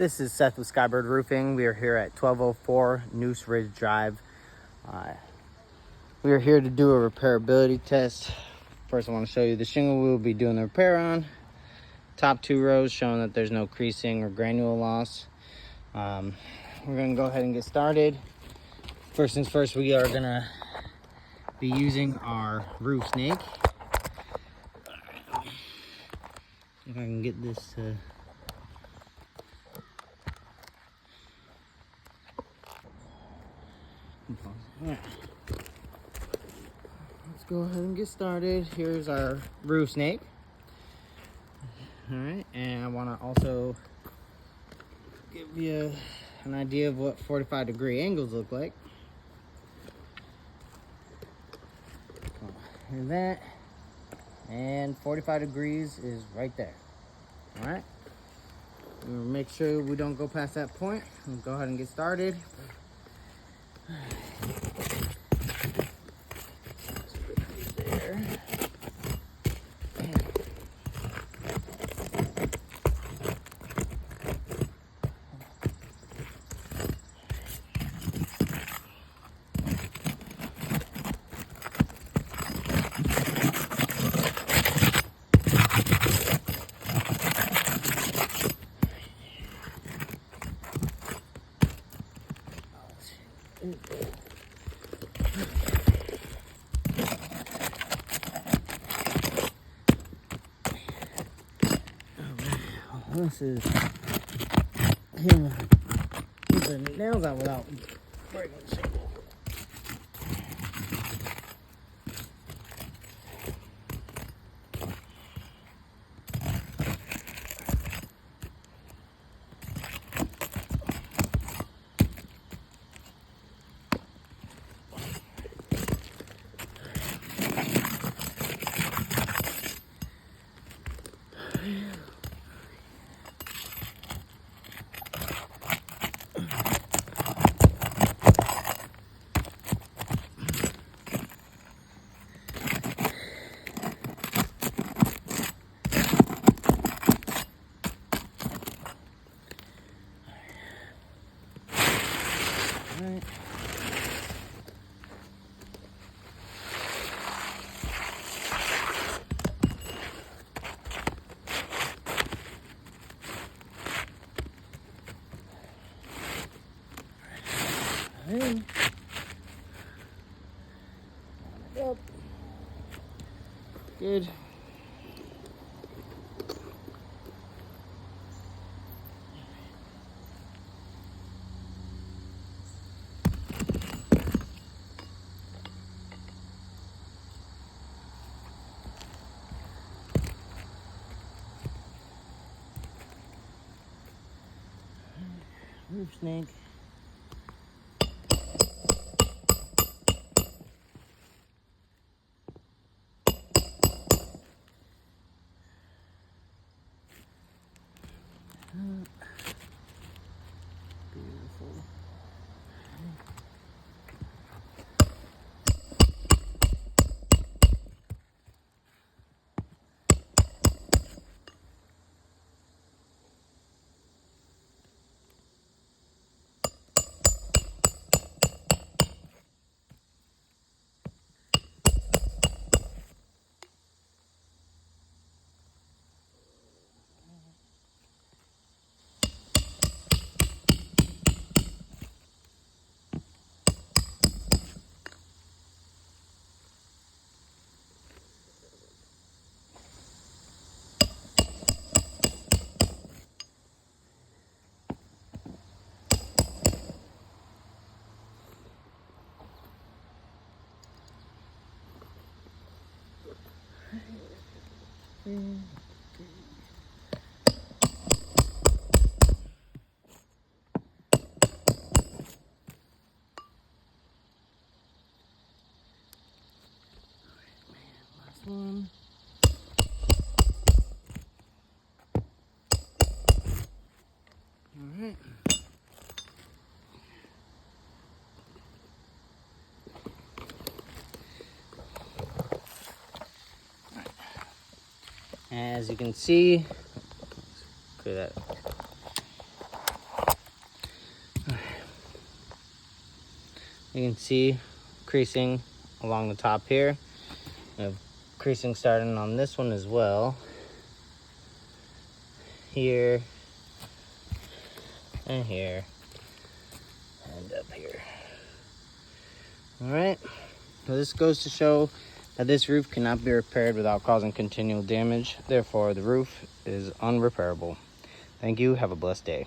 This is Seth with Skybird Roofing. We are here at 1204 Noose Ridge Drive. We are here to do a repairability test. First, I want to show you the shingle we will be doing the repair on. Top two rows showing that there's no creasing or granule loss. We're going to go ahead and get started. First things first, we are going to be using our roof snake. If I can get this to... Alright. Let's go ahead and get started. Here's our roof snake. Alright, and I want to also give you an idea of what 45-degree angles look like. Here's that. And 45 degrees is right there. Alright. We'll make sure we don't go past that point. We'll go ahead and get started. There. This is keep the nails out without breaking the shingle. Right. Right. Yep. Good. Roof snake. Beautiful. Last one. All right. As you can see, clear that. You can see creasing along the top here. We have creasing starting on this one as well. Here, and here, and up here. All right, so this goes to show that this roof cannot be repaired without causing continual damage. Therefore, the roof is unrepairable. Thank you, have a blessed day.